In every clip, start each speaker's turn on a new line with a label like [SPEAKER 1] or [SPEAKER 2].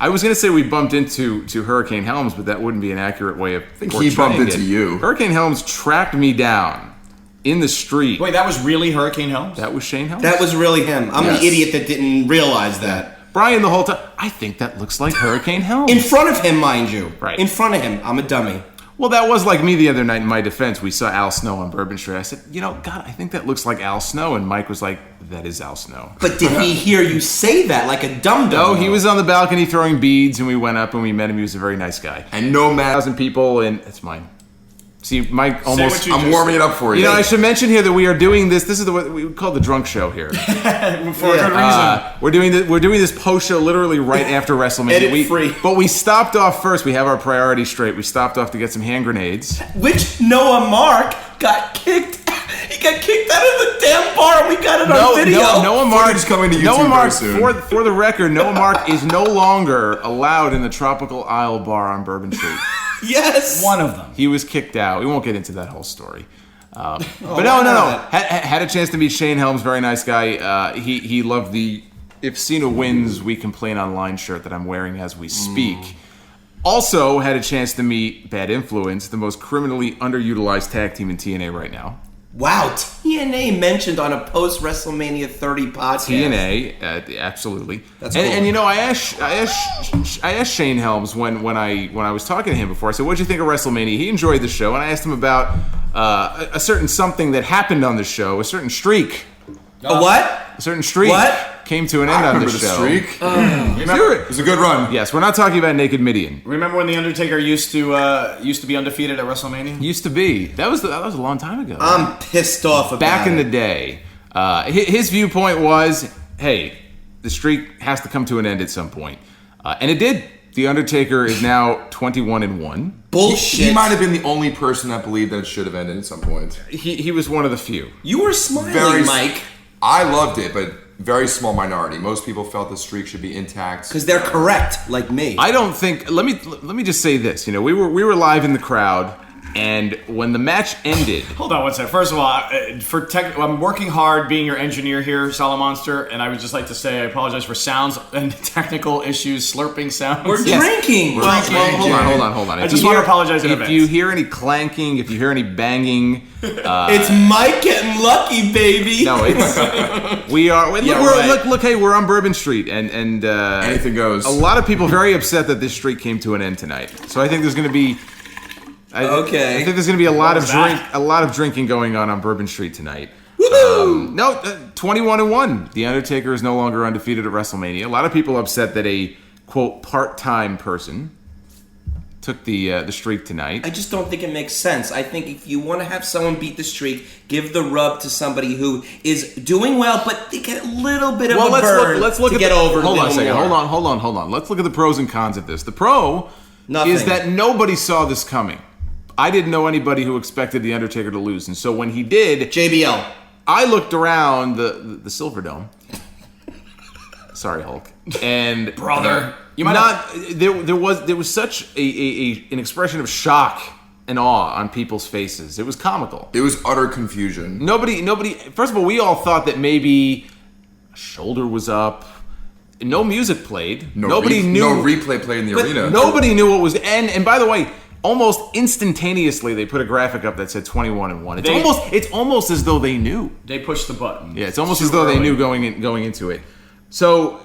[SPEAKER 1] I was going to say we bumped into Hurricane Helms, but that wouldn't be an accurate way of portraying
[SPEAKER 2] he bumped into you.
[SPEAKER 1] Hurricane Helms tracked me down in the street.
[SPEAKER 3] Wait, that was really Hurricane Helms?
[SPEAKER 1] That was Shane Helms?
[SPEAKER 4] That was really him. I'm the idiot that didn't realize that.
[SPEAKER 1] Brian, the whole time, I think that looks like Hurricane Helms.
[SPEAKER 4] In front of him, mind you.
[SPEAKER 1] Right.
[SPEAKER 4] In front of him. I'm a dummy.
[SPEAKER 1] Well, that was like me the other night in my defense. We saw Al Snow on Bourbon Street. I said, God, I think that looks like Al Snow. And Mike was like, that is Al Snow.
[SPEAKER 4] But did he hear you say that like a dum-dum?
[SPEAKER 1] No, he was on the balcony throwing beads, and we went up and we met him. He was a very nice guy.
[SPEAKER 2] And no matter
[SPEAKER 1] 1,000 people, and it's mine. See, Mike almost...
[SPEAKER 2] I'm warming it up for you.
[SPEAKER 1] I should mention here that we are doing this. This is what we call the drunk show here.
[SPEAKER 3] For a good reason.
[SPEAKER 1] We're doing this post show literally right after WrestleMania.
[SPEAKER 4] Edit free.
[SPEAKER 1] But we stopped off first. We have our priorities straight. We stopped off to get some hand grenades.
[SPEAKER 4] Which Noah Mark got kicked. He got kicked out of the damn bar, and we got it on video.
[SPEAKER 1] Noah Mark
[SPEAKER 2] is coming to YouTube
[SPEAKER 1] Noah Mark,
[SPEAKER 2] very soon.
[SPEAKER 1] for the record, Noah Mark is no longer allowed in the Tropical Isle bar on Bourbon Street.
[SPEAKER 4] Yes.
[SPEAKER 3] One of them.
[SPEAKER 1] He was kicked out. We won't get into that whole story. But no. Had a chance to meet Shane Helms, very nice guy. He loved the "If Cena wins, we complain online" shirt that I'm wearing as we speak. Also had a chance to meet Bad Influence, the most criminally underutilized tag team in TNA right now.
[SPEAKER 4] Wow, TNA mentioned on a post WrestleMania 30 podcast.
[SPEAKER 1] TNA, absolutely.
[SPEAKER 4] That's cool.
[SPEAKER 1] And I asked Shane Helms when I was talking to him before. I said, "What'd you think of WrestleMania?" He enjoyed the show, and I asked him about a certain something that happened on the show, a certain streak.
[SPEAKER 4] A what?
[SPEAKER 1] A certain streak.
[SPEAKER 4] What?
[SPEAKER 1] Came to an end on the show.
[SPEAKER 2] Streak. It was a good run.
[SPEAKER 1] Yes, we're not talking about Naked Midian.
[SPEAKER 3] Remember when the Undertaker used to be undefeated at WrestleMania?
[SPEAKER 1] Used to be. That was a long time ago.
[SPEAKER 4] I'm pissed off about
[SPEAKER 1] Back in
[SPEAKER 4] it.
[SPEAKER 1] the day, his viewpoint was, hey, the streak has to come to an end at some point. And it did. The Undertaker is now 21-1.
[SPEAKER 4] Bullshit.
[SPEAKER 2] He might have been the only person that believed that it should have ended at some point.
[SPEAKER 1] He was one of the few.
[SPEAKER 4] You were smiling, Mike.
[SPEAKER 2] I loved it, but very small minority. Most people felt the streak should be intact.
[SPEAKER 4] Because they're correct, like me.
[SPEAKER 1] I don't think. Let me just say this. We were live in the crowd, and when the match ended.
[SPEAKER 3] Hold on one second. First of all, I'm working hard being your engineer here, Solomonster, and I would just like to say I apologize for sounds and technical issues, slurping sounds.
[SPEAKER 4] We're drinking.
[SPEAKER 1] Well, hold on.
[SPEAKER 3] I just want to apologize in advance.
[SPEAKER 1] If you hear any clanking, if you hear any banging,
[SPEAKER 4] it's Mike getting lucky, baby.
[SPEAKER 1] No, it's we are. Look, hey, we're on Bourbon Street, and
[SPEAKER 2] anything goes.
[SPEAKER 1] A lot of people very upset that this streak came to an end tonight. So I think there's going to be. I think there's going to be a lot of drinking going on Bourbon Street tonight. 21-1. The Undertaker is no longer undefeated at WrestleMania. A lot of people upset that a quote part-time person took the streak tonight.
[SPEAKER 4] I just don't think it makes sense. I think if you want to have someone beat the streak, give the rub to somebody who is doing well, but they get a little bit of a burn
[SPEAKER 1] let's look
[SPEAKER 4] to
[SPEAKER 1] at
[SPEAKER 4] get over.
[SPEAKER 1] Hold on a second. Hold on. Let's look at the pros and cons of this. The pro is that nobody saw this coming. I didn't know anybody who expected The Undertaker to lose. And so when he did...
[SPEAKER 4] JBL.
[SPEAKER 1] I looked around the Silverdome. Sorry, Hulk. And...
[SPEAKER 3] Brother.
[SPEAKER 1] You might not... There was such an expression of shock and awe on people's faces. It was comical.
[SPEAKER 2] It was utter confusion.
[SPEAKER 1] Nobody... First of all, we all thought that maybe a shoulder was up. No music played. Nobody knew...
[SPEAKER 2] No replay played in the arena.
[SPEAKER 1] Nobody knew what was... And by the way... Almost instantaneously, they put a graphic up that said 21-1. It's almost as though they knew.
[SPEAKER 3] They pushed the button.
[SPEAKER 1] Yeah, it's almost as though they knew going into it. So,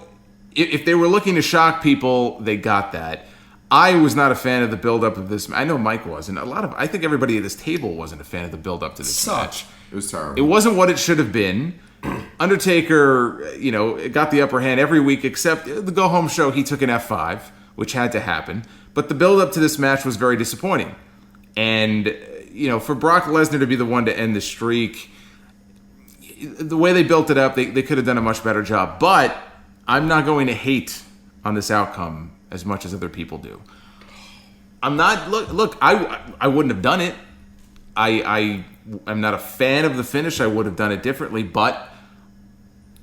[SPEAKER 1] if they were looking to shock people, they got that. I was not a fan of the build-up of this. I know Mike was, and I think everybody at this table wasn't a fan of the build-up to this match.
[SPEAKER 2] It was terrible.
[SPEAKER 1] It wasn't what it should have been. Undertaker, got the upper hand every week, except the go-home show. He took an F5, which had to happen. But the build-up to this match was very disappointing. And, for Brock Lesnar to be the one to end the streak, the way they built it up, they could have done a much better job. But I'm not going to hate on this outcome as much as other people do. I'm not... Look, I wouldn't have done it. I'm not a fan of the finish. I would have done it differently, but...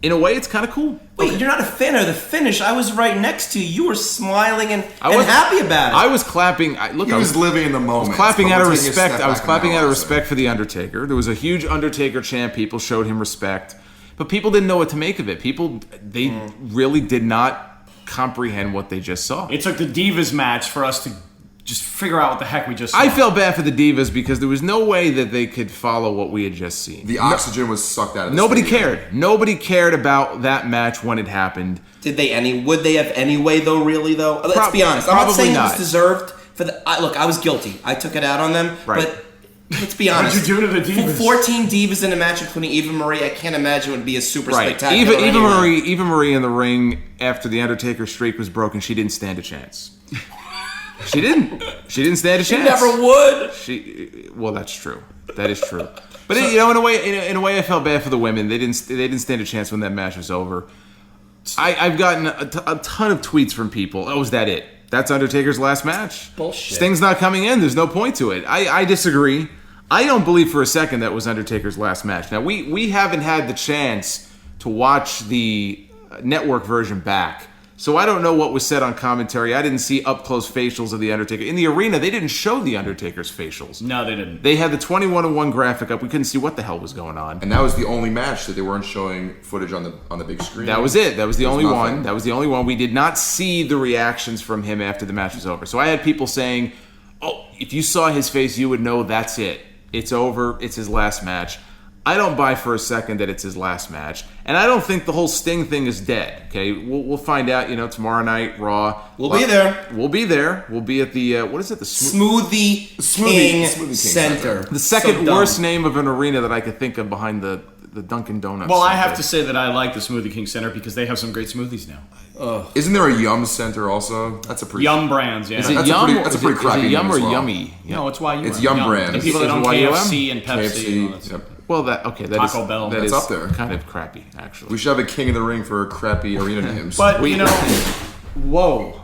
[SPEAKER 1] In a way, it's kind of cool.
[SPEAKER 4] Wait, you're not a fan of the finish. I was right next to you. You were smiling and happy about it.
[SPEAKER 1] I was clapping.
[SPEAKER 2] I was living in the moment.
[SPEAKER 1] I was clapping out of respect. I was clapping out of respect for The Undertaker. There was a huge Undertaker chant. People showed him respect. But people didn't know what to make of it. They really did not comprehend what they just saw.
[SPEAKER 3] It took the Divas match for us to just figure out what the heck we just saw.
[SPEAKER 1] I felt bad for the Divas because there was no way that they could follow what we had just seen.
[SPEAKER 2] The oxygen was sucked out of the
[SPEAKER 1] Nobody
[SPEAKER 2] stadium.
[SPEAKER 1] cared. Nobody cared about that match when it happened.
[SPEAKER 4] Would they have anyway though? Really though? Let's be honest. I'm not
[SPEAKER 1] probably
[SPEAKER 4] saying it
[SPEAKER 1] not.
[SPEAKER 4] was deserved for the. Look, I was guilty. I took it out on them.
[SPEAKER 1] Right.
[SPEAKER 4] But let's be honest.
[SPEAKER 3] What'd you do to the Divas?
[SPEAKER 4] 14 Divas in a match, including Eva Marie. I can't imagine it would be a super spectacular.
[SPEAKER 1] Eva Marie in the ring after the Undertaker streak was broken. She didn't stand a chance. She didn't. She didn't stand a chance.
[SPEAKER 4] Never would.
[SPEAKER 1] Well, that's true. That is true. But in a way, I felt bad for the women. They didn't stand a chance when that match was over. I've gotten a ton of tweets from people. Oh, is that it? That's Undertaker's last match?
[SPEAKER 4] Bullshit.
[SPEAKER 1] Sting's not coming in. There's no point to it. I disagree. I don't believe for a second that was Undertaker's last match. Now, we haven't had the chance to watch the network version back. So I don't know what was said on commentary. I didn't see up-close facials of The Undertaker. In the arena, they didn't show The Undertaker's facials.
[SPEAKER 3] No, they didn't.
[SPEAKER 1] They had the 21-1 graphic up. We couldn't see what the hell was going on.
[SPEAKER 2] And that was the only match that they weren't showing footage on the big screen.
[SPEAKER 1] That was it. That was the only
[SPEAKER 2] nothing.
[SPEAKER 1] one. That was the only one. We did not see the reactions from him after the match was over. So I had people saying, oh, if you saw his face, you would know that's it. It's over. It's his last match. I don't buy for a second that it's his last match. And I don't think the whole Sting thing is dead. Okay, we'll find out, tomorrow night, Raw.
[SPEAKER 4] We'll be there.
[SPEAKER 1] We'll be there. We'll be at the, what is it? The
[SPEAKER 4] Smoothie King Center.
[SPEAKER 1] The second
[SPEAKER 4] So
[SPEAKER 1] worst
[SPEAKER 4] dumb.
[SPEAKER 1] name of an arena that I could think of behind the Dunkin' Donuts.
[SPEAKER 3] Well, I
[SPEAKER 1] Center.
[SPEAKER 3] have to say that I like the Smoothie King Center because they have some great smoothies now.
[SPEAKER 2] Isn't there a Yum Center also? That's a pretty
[SPEAKER 3] Yum brands, yeah.
[SPEAKER 1] Is it
[SPEAKER 2] That's a
[SPEAKER 1] Yum?
[SPEAKER 2] pretty- that's a pretty
[SPEAKER 1] is
[SPEAKER 2] crappy
[SPEAKER 1] it Yum
[SPEAKER 2] name
[SPEAKER 1] or
[SPEAKER 2] as well.
[SPEAKER 1] Yummy?
[SPEAKER 3] No, it's YUM.
[SPEAKER 2] It's Yum brand.
[SPEAKER 3] The people that
[SPEAKER 1] Is
[SPEAKER 3] own
[SPEAKER 1] it YUM?
[SPEAKER 3] KFC and Pepsi. and all that
[SPEAKER 2] KFC.
[SPEAKER 3] stuff.
[SPEAKER 2] Yep.
[SPEAKER 1] Taco
[SPEAKER 3] Bell.
[SPEAKER 1] That
[SPEAKER 2] That's
[SPEAKER 1] is
[SPEAKER 2] up there.
[SPEAKER 1] kind of crappy, actually.
[SPEAKER 2] We should have a king of the ring for crappy arena names.
[SPEAKER 3] But, whoa.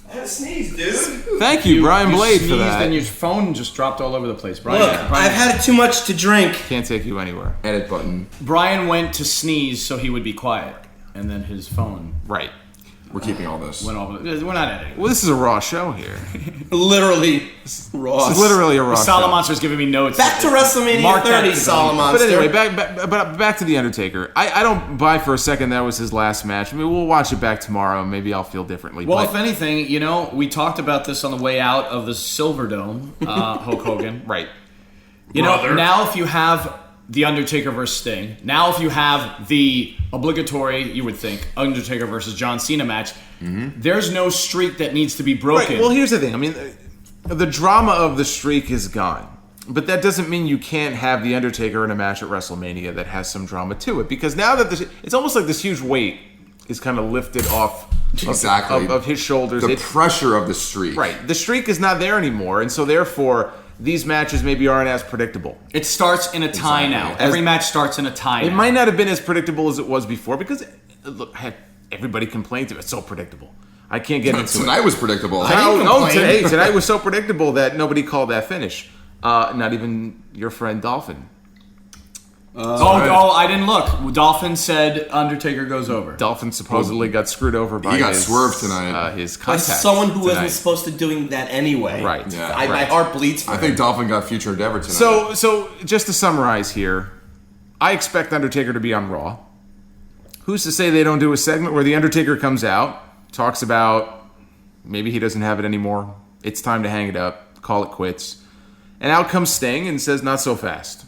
[SPEAKER 4] I had a sneeze, dude.
[SPEAKER 1] Thank you, Brian Blade, for
[SPEAKER 3] sneezed
[SPEAKER 1] that.
[SPEAKER 3] And your phone just dropped all over the place. Brian,
[SPEAKER 4] Look,
[SPEAKER 3] Brian,
[SPEAKER 4] I've had too much to drink.
[SPEAKER 1] Can't take you anywhere.
[SPEAKER 2] Edit button.
[SPEAKER 3] Brian went to sneeze so he would be quiet. And then his phone
[SPEAKER 1] Right.
[SPEAKER 2] We're keeping all this.
[SPEAKER 3] went off. We're not editing.
[SPEAKER 1] Well, this is a Raw show here.
[SPEAKER 4] Literally, Ross.
[SPEAKER 1] This is literally a Raw show.
[SPEAKER 3] Solomonster's giving me notes.
[SPEAKER 4] Back to WrestleMania
[SPEAKER 3] Mark that
[SPEAKER 4] 30,
[SPEAKER 3] for
[SPEAKER 4] Solomonster.
[SPEAKER 1] But anyway, back to The Undertaker. I don't buy for a second that was his last match. I mean, we'll watch it back tomorrow, and maybe I'll feel differently.
[SPEAKER 3] Well,
[SPEAKER 1] but,
[SPEAKER 3] if anything, we talked about this on the way out of the Silverdome, Hulk Hogan.
[SPEAKER 1] right.
[SPEAKER 3] Now if you have The Undertaker versus Sting, now if you have the obligatory, you would think, Undertaker versus John Cena match, there's no streak that needs to be broken.
[SPEAKER 1] Right. Well, here's the thing. I mean, the drama of the streak is gone. But that doesn't mean you can't have The Undertaker in a match at WrestleMania that has some drama to it. Because now that it's almost like this huge weight is kind of lifted off
[SPEAKER 2] Exactly.
[SPEAKER 1] of his shoulders.
[SPEAKER 2] The pressure of the streak.
[SPEAKER 1] Right. The streak is not there anymore. And so therefore, these matches maybe aren't as predictable.
[SPEAKER 3] It starts in a tie now. Every match starts in a tie
[SPEAKER 1] It
[SPEAKER 3] now.
[SPEAKER 1] might not have been as predictable as it was before because, look, heck, everybody complained it's so predictable. I can't get into
[SPEAKER 2] Tonight was predictable.
[SPEAKER 1] Tonight was so predictable that nobody called that finish. Not even your friend Dolphin.
[SPEAKER 3] I didn't look. Dolphin said Undertaker goes over.
[SPEAKER 1] Dolphin supposedly got screwed over by
[SPEAKER 2] He got swerved tonight.
[SPEAKER 1] His
[SPEAKER 4] By
[SPEAKER 1] contact.
[SPEAKER 4] someone who
[SPEAKER 1] tonight.
[SPEAKER 4] wasn't supposed to doing that anyway.
[SPEAKER 1] Right.
[SPEAKER 2] Yeah.
[SPEAKER 4] My heart bleeds for
[SPEAKER 2] I
[SPEAKER 4] him.
[SPEAKER 2] think Dolphin got future endeavor tonight.
[SPEAKER 1] So just to summarize here, I expect Undertaker to be on Raw. Who's to say they don't do a segment where The Undertaker comes out, talks about maybe he doesn't have it anymore, it's time to hang it up, call it quits, and out comes Sting and says, not so fast.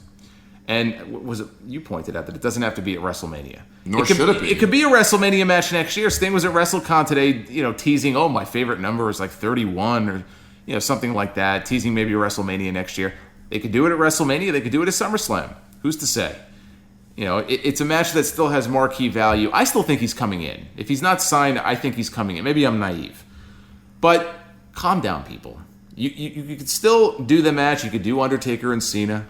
[SPEAKER 1] And was it you pointed out that it doesn't have to be at WrestleMania.
[SPEAKER 2] Nor should it be.
[SPEAKER 1] It could be a WrestleMania match next year. Sting was at WrestleCon today, teasing, my favorite number is like 31 or something like that, teasing maybe a WrestleMania next year. They could do it at WrestleMania. They could do it at SummerSlam. Who's to say? It's a match that still has marquee value. I still think he's coming in. If he's not signed, I think he's coming in. Maybe I'm naive. But calm down, people. You could still do the match. You could do Undertaker and Cena.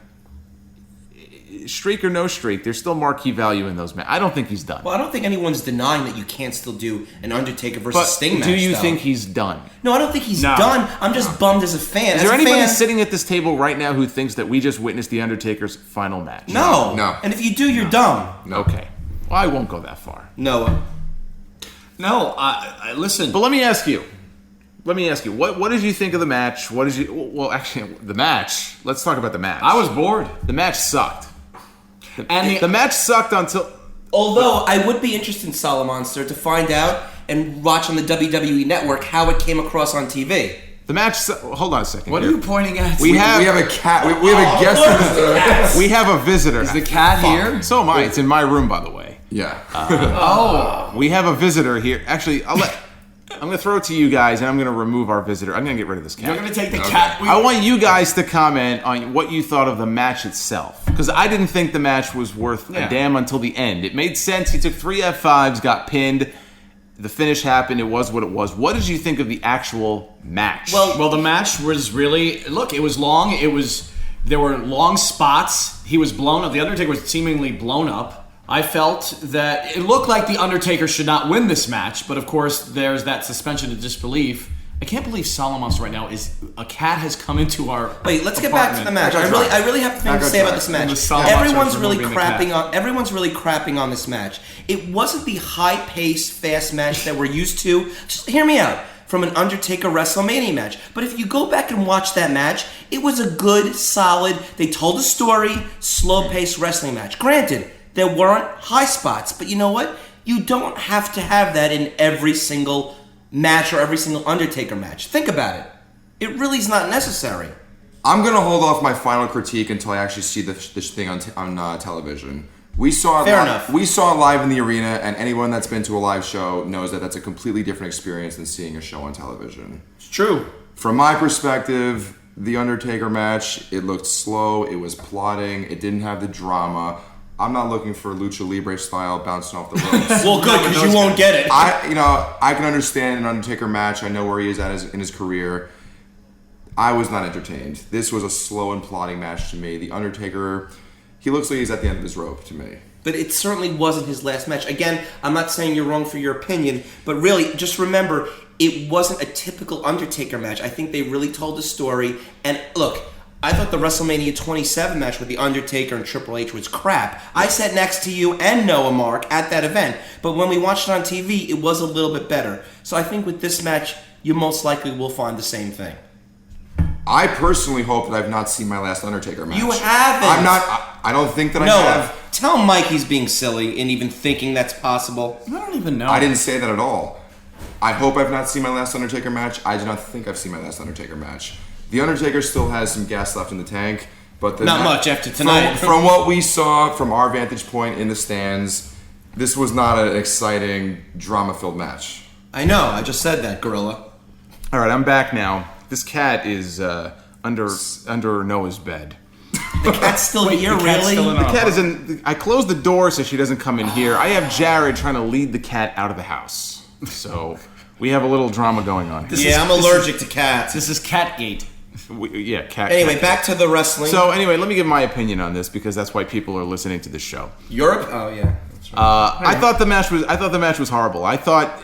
[SPEAKER 1] Streak or no streak, there's still marquee value in those matches. I don't think he's done.
[SPEAKER 4] Well, I don't think anyone's denying that you can't still do an Undertaker versus
[SPEAKER 1] But
[SPEAKER 4] Sting match.
[SPEAKER 1] do you
[SPEAKER 4] though.
[SPEAKER 1] think he's done?
[SPEAKER 4] No, I don't think he's
[SPEAKER 3] No.
[SPEAKER 4] done. I'm just bummed as a fan.
[SPEAKER 1] Is there anybody sitting at this table right now who thinks that we just witnessed The Undertaker's final match?
[SPEAKER 4] No.
[SPEAKER 2] No.
[SPEAKER 4] And if you do, you're dumb.
[SPEAKER 1] Okay. Well, I won't go that far.
[SPEAKER 4] Noah.
[SPEAKER 3] No, I listen.
[SPEAKER 1] But let me ask you. What did you think of the match? Actually, the match. Let's talk about the match.
[SPEAKER 3] I was bored.
[SPEAKER 1] The match sucked.
[SPEAKER 3] And
[SPEAKER 1] The match sucked until...
[SPEAKER 4] Although I would be interested in Solomonster to find out and watch on the WWE Network how it came across on TV.
[SPEAKER 1] The match. Hold on a second.
[SPEAKER 3] What
[SPEAKER 1] here.
[SPEAKER 3] are you pointing at?
[SPEAKER 2] We have a cat. We have a guest.
[SPEAKER 1] We have a visitor.
[SPEAKER 3] Is the cat here?
[SPEAKER 1] So am I. It's in my room, by the way.
[SPEAKER 2] Yeah.
[SPEAKER 1] We have a visitor here. Actually, I'm going to throw it to you guys, and I'm going to remove our visitor. I'm going to get rid of this cat.
[SPEAKER 3] You're going to take the cat.
[SPEAKER 1] I want you guys to comment on what you thought of the match itself. Because I didn't think the match was worth a damn until the end. It made sense. He took 3 F5s, got pinned. The finish happened. It was what it was. What did you think of the actual match?
[SPEAKER 3] Well, the match was really... Look, it was long. There were long spots. He was blown up. The Undertaker was seemingly blown up. I felt that it looked like The Undertaker should not win this match, but of course, there's that suspension of disbelief. I can't believe Solomonster right now a cat has come into our
[SPEAKER 4] Wait, let's get back to the match. I really have things to say about this match. Everyone's really crapping on this match. It wasn't the high-paced, fast match that we're used to. Just hear me out. From an Undertaker Wrestlemania match. But if you go back and watch that match, it was a good, solid, they told a story, slow-paced wrestling match. Granted, there weren't high spots, but you know what? You don't have to have that in every single match or every single Undertaker match. Think about it. It really is not necessary.
[SPEAKER 2] I'm going to hold off my final critique until I actually see this thing on television. We saw it live in the arena, and anyone that's been to a live show knows that that's a completely different experience than seeing a show on television.
[SPEAKER 4] It's true.
[SPEAKER 2] From my perspective, the Undertaker match, it looked slow, it was plodding, it didn't have the drama. I'm not looking for Lucha Libre style bouncing off the ropes.
[SPEAKER 4] Well, good, because you won't get it.
[SPEAKER 2] I can understand an Undertaker match. I know where he is at in his career. I was not entertained. This was a slow and plodding match to me. The Undertaker, he looks like he's at the end of his rope to me.
[SPEAKER 4] But it certainly wasn't his last match. Again, I'm not saying you're wrong for your opinion, but really, just remember, it wasn't a typical Undertaker match. I think they really told the story. And look, I thought the WrestleMania 27 match with The Undertaker and Triple H was crap. I sat next to you and Noah Mark at that event, but when we watched it on TV, it was a little bit better. So I think with this match, you most likely will find the same thing.
[SPEAKER 2] I personally hope that I've not seen my last Undertaker match.
[SPEAKER 4] You haven't.
[SPEAKER 2] I don't think that I
[SPEAKER 4] Noah,
[SPEAKER 2] have.
[SPEAKER 4] tell Mike he's being silly and even thinking that's possible.
[SPEAKER 3] I don't even know.
[SPEAKER 2] I didn't say that at all. I hope I've not seen my last Undertaker match. I do not think I've seen my last Undertaker match. The Undertaker still has some gas left in the tank, but
[SPEAKER 4] not much after tonight.
[SPEAKER 2] From what we saw from our vantage point in the stands, this was not an exciting, drama-filled match.
[SPEAKER 4] I know. I just said that, Gorilla.
[SPEAKER 1] All right, I'm back now. This cat is under Noah's bed.
[SPEAKER 4] The cat's still here, really?
[SPEAKER 1] The cat is in. I closed the door so she doesn't come in here. I have Jared trying to lead the cat out of the house, so we have a little drama going on here.
[SPEAKER 4] I'm allergic to cats.
[SPEAKER 3] This is Catgate.
[SPEAKER 1] Cat.
[SPEAKER 4] Anyway, back to the wrestling.
[SPEAKER 1] So anyway, let me give my opinion on this because that's why people are listening to this show.
[SPEAKER 4] Europe? Oh yeah. That's right.
[SPEAKER 1] I thought the match was horrible. I thought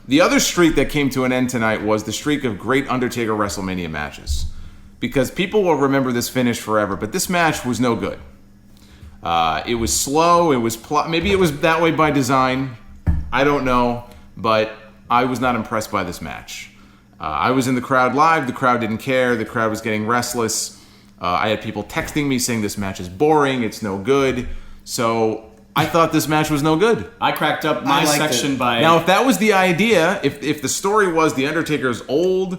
[SPEAKER 1] the other streak that came to an end tonight was the streak of great Undertaker WrestleMania matches, because people will remember this finish forever. But this match was no good. It was slow. It was maybe it was that way by design. I don't know, but I was not impressed by this match. I was in the crowd live. The crowd didn't care. The crowd was getting restless. I had people texting me saying this match is boring. It's no good. So I thought this match was no good.
[SPEAKER 3] I cracked up my section by...
[SPEAKER 1] Now, if that was the idea, if the story was The Undertaker's old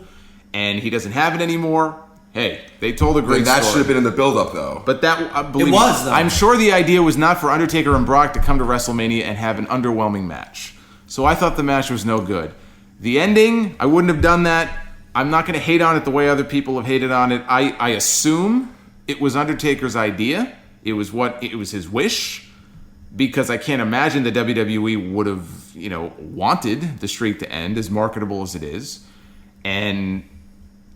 [SPEAKER 1] and he doesn't have it anymore, hey, they told a great story.
[SPEAKER 2] That should have been in the build-up, though.
[SPEAKER 1] But that... believe
[SPEAKER 4] it was, though.
[SPEAKER 1] I'm sure the idea was not for Undertaker and Brock to come to WrestleMania and have an underwhelming match. So I thought the match was no good. The ending, I wouldn't have done that. I'm not going to hate on it the way other people have hated on it. I assume it was Undertaker's idea. It was his wish, because I can't imagine the WWE would have, wanted the streak to end, as marketable as it is. And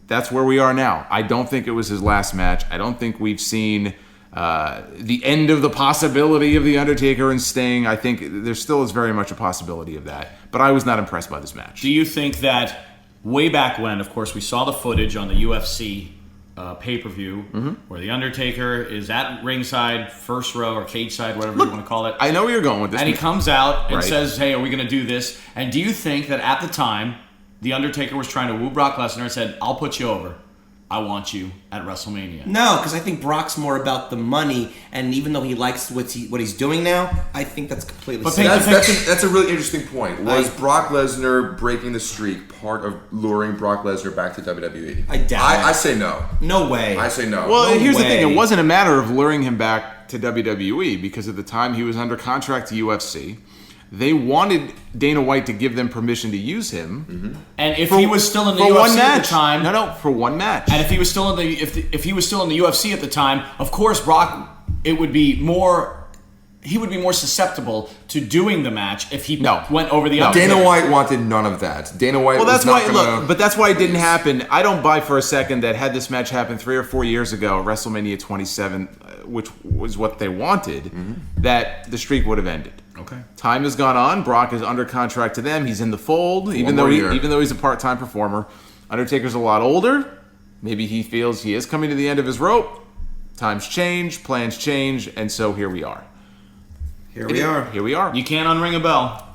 [SPEAKER 1] that's where we are now. I don't think it was his last match. I don't think we've seen the end of the possibility of The Undertaker and Sting. I think there still is very much a possibility of that. But I was not impressed by this match.
[SPEAKER 3] Do you think that way back when, of course, we saw the footage on the UFC pay-per-view where The Undertaker is at ringside, first row or cage side, whatever you want to call it.
[SPEAKER 1] I know where you're going with this.
[SPEAKER 3] And he comes out and says, hey, are we going to do this? And do you think that at the time, The Undertaker was trying to woo Brock Lesnar and said, I'll put you over? I want you at WrestleMania.
[SPEAKER 4] No, because I think Brock's more about the money, and even though he likes what he's doing now, I think that's completely.
[SPEAKER 2] But that's a really interesting point. Was Brock Lesnar breaking the streak part of luring Brock Lesnar back to WWE?
[SPEAKER 4] I doubt it.
[SPEAKER 2] I say no.
[SPEAKER 4] No way.
[SPEAKER 2] I say no.
[SPEAKER 1] Well,
[SPEAKER 4] No
[SPEAKER 1] here's the
[SPEAKER 4] way.
[SPEAKER 1] thing. It wasn't a matter of luring him back to WWE because at the time he was under contract to UFC. They wanted Dana White to give them permission to use him,
[SPEAKER 3] and if he was still in the UFC at the time,
[SPEAKER 1] for one match,
[SPEAKER 3] and if he was still in the if he was still in the UFC at the time, of course, Brock, he would be more susceptible to doing the match if he went over the.
[SPEAKER 2] Dana White wanted none of that. Dana White.
[SPEAKER 1] Well, that's
[SPEAKER 2] was
[SPEAKER 1] why.
[SPEAKER 2] not
[SPEAKER 1] Look, but that's why it didn't happen. I don't buy for a second that had this match happened 3 or 4 years ago, WrestleMania 27, which was what they wanted, that the streak would have ended.
[SPEAKER 3] Okay.
[SPEAKER 1] Time has gone on. Brock is under contract to them. He's in the fold, even though he's a part-time performer. Undertaker's a lot older. Maybe he feels he is coming to the end of his rope. Times change, plans change, and so here we are.
[SPEAKER 4] Here we are.
[SPEAKER 1] Here we are.
[SPEAKER 3] You can't unring a bell.